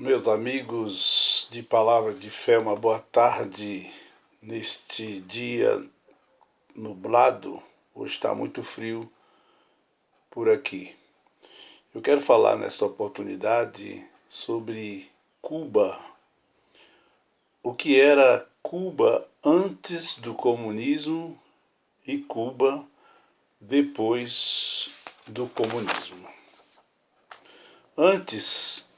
Meus amigos de Palavra de Fé, uma boa tarde neste dia nublado. Hoje está muito frio por aqui. Eu quero falar nesta oportunidade sobre Cuba. O que era Cuba antes do comunismo e Cuba depois do comunismo. Antes,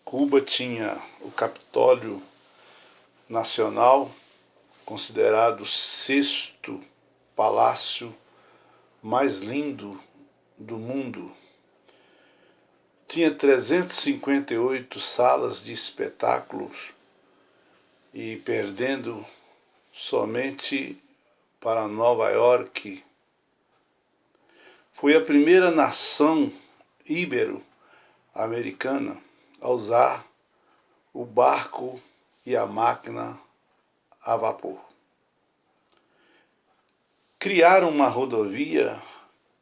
Cuba tinha o Capitólio Nacional, considerado o sexto palácio mais lindo do mundo. Tinha 358 salas de espetáculos e perdendo somente para Nova York. Foi a primeira nação ibero-americana a usar o barco e a máquina a vapor. Criaram uma rodovia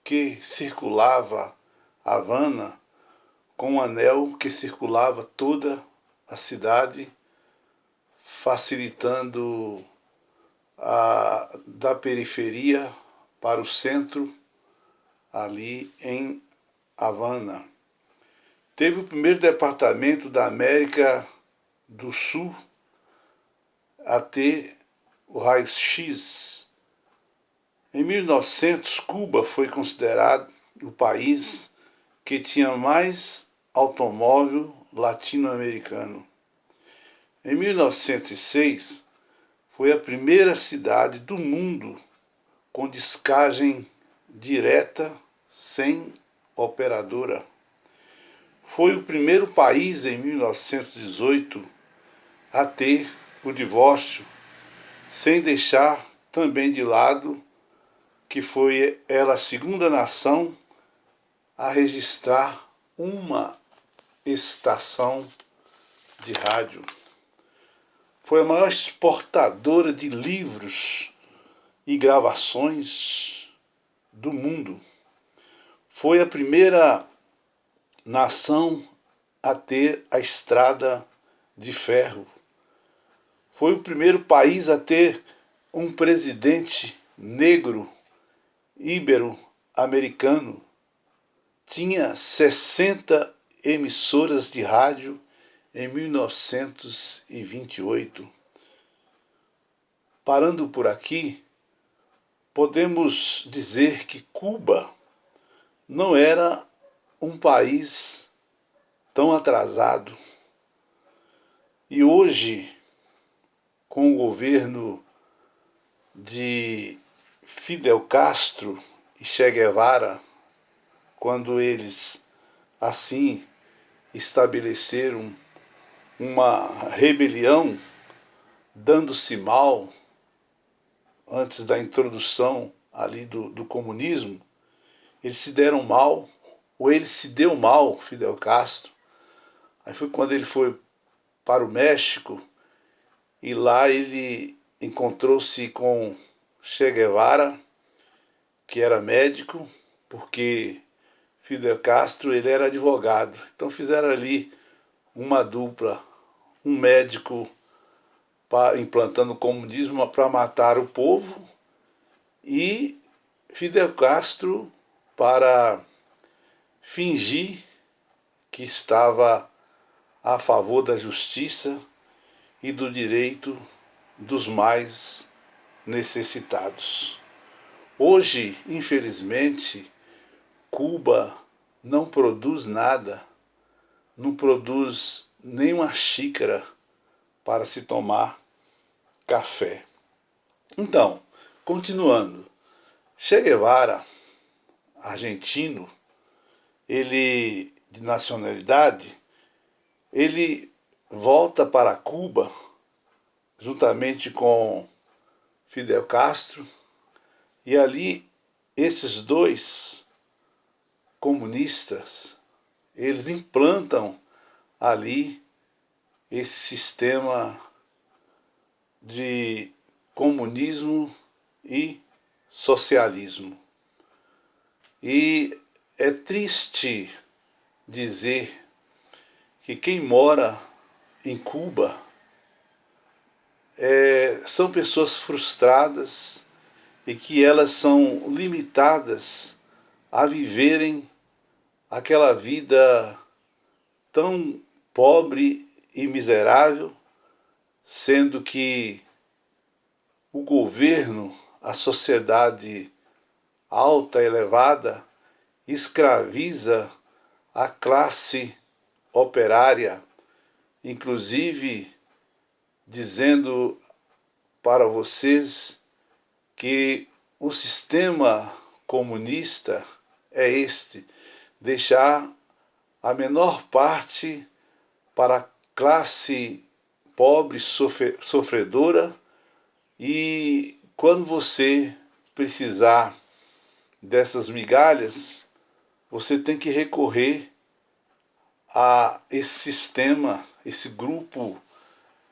que circulava Havana com um anel que circulava toda a cidade, facilitando da periferia para o centro, ali em Havana. Teve o primeiro departamento da América do Sul a ter o raio-x. Em 1900, Cuba foi considerado o país que tinha mais automóvel latino-americano. Em 1906, foi a primeira cidade do mundo com descagem direta sem operadora. Foi o primeiro país em 1918 a ter o divórcio, sem deixar também de lado que foi ela a segunda nação a registrar uma estação de rádio. Foi a maior exportadora de livros e gravações do mundo. Foi a primeira nação a ter a estrada de ferro. Foi o primeiro país a ter um presidente negro ibero-americano. Tinha 60 emissoras de rádio em 1928. Parando por aqui, podemos dizer que Cuba não era um país tão atrasado. E hoje, com o governo de Fidel Castro e Che Guevara, quando eles assim estabeleceram uma rebelião, dando-se mal antes da introdução ali do comunismo, eles se deram mal, ou ele se deu mal, Fidel Castro. Aí foi quando ele foi para o México e lá ele encontrou-se com Che Guevara, que era médico, porque Fidel Castro ele era advogado. Então fizeram ali uma dupla, um médico implantando o comunismo para matar o povo e Fidel Castro para fingir que estava a favor da justiça e do direito dos mais necessitados. Hoje, infelizmente, Cuba não produz nada, não produz nem uma xícara para se tomar café. Então, continuando, Che Guevara, argentino, ele de nacionalidade, ele volta para Cuba juntamente com Fidel Castro e ali esses dois comunistas, eles implantam ali esse sistema de comunismo e socialismo. E é triste dizer que quem mora em Cuba são pessoas frustradas e que elas são limitadas a viverem aquela vida tão pobre e miserável, sendo que o governo, a sociedade alta, elevada, escraviza a classe operária, inclusive dizendo para vocês que o sistema comunista é este: deixar a menor parte para a classe pobre, sofredora, e quando você precisar dessas migalhas, você tem que recorrer a esse sistema, esse grupo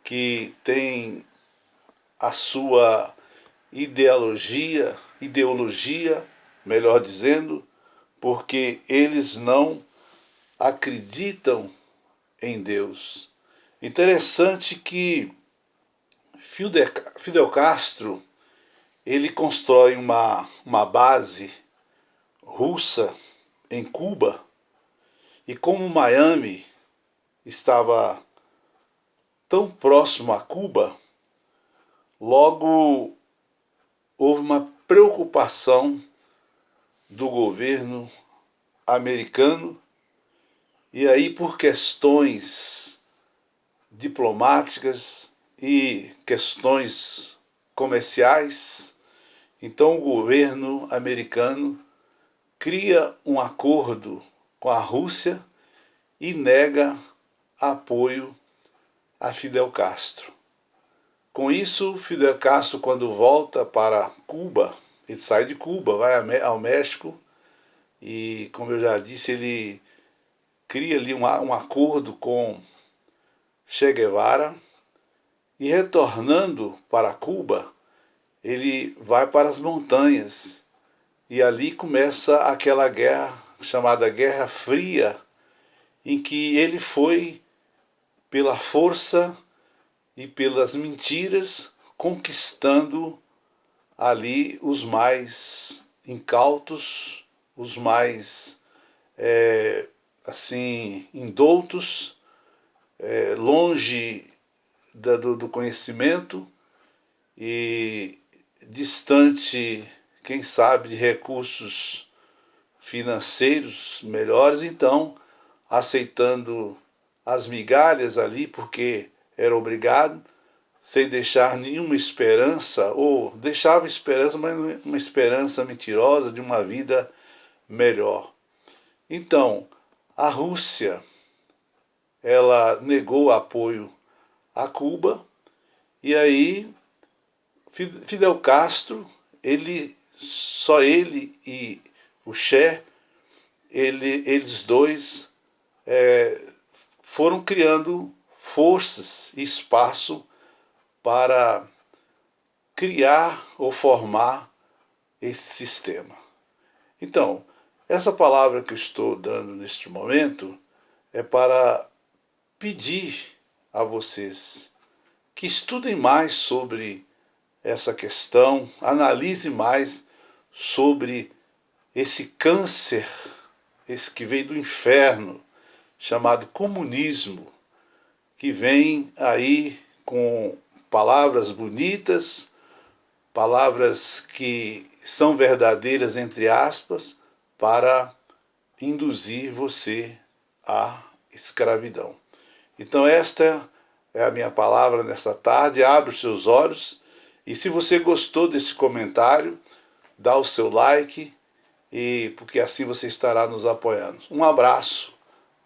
que tem a sua ideologia, melhor dizendo, porque eles não acreditam em Deus. Interessante que Fidel Castro ele constrói uma base russa em Cuba, e como Miami estava tão próximo a Cuba, logo houve uma preocupação do governo americano, e aí por questões diplomáticas e questões comerciais, então o governo americano cria um acordo com a Rússia e nega apoio a Fidel Castro. Com isso, Fidel Castro, quando volta para Cuba, ele sai de Cuba, vai ao México, e, como eu já disse, ele cria ali um acordo com Che Guevara, e retornando para Cuba, ele vai para as montanhas, e ali começa aquela guerra chamada Guerra Fria, em que ele foi, pela força e pelas mentiras, conquistando ali os mais incautos, os mais assim indoutos, longe do conhecimento e distante, quem sabe, de recursos financeiros melhores, então aceitando as migalhas ali, porque era obrigado, sem deixar nenhuma esperança, ou deixava esperança, mas uma esperança mentirosa de uma vida melhor. Então, a Rússia, ela negou apoio a Cuba, e aí Fidel Castro, só ele e o Che, eles dois foram criando forças e espaço para criar ou formar esse sistema. Então, essa palavra que eu estou dando neste momento é para pedir a vocês que estudem mais sobre essa questão, analise mais sobre esse câncer, esse que veio do inferno, chamado comunismo, que vem aí com palavras bonitas, palavras que são verdadeiras, entre aspas, para induzir você à escravidão. Então esta é a minha palavra nesta tarde. Abre os seus olhos, e se você gostou desse comentário, dá o seu like, porque assim você estará nos apoiando. Um abraço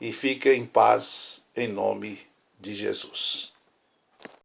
e fique em paz em nome de Jesus.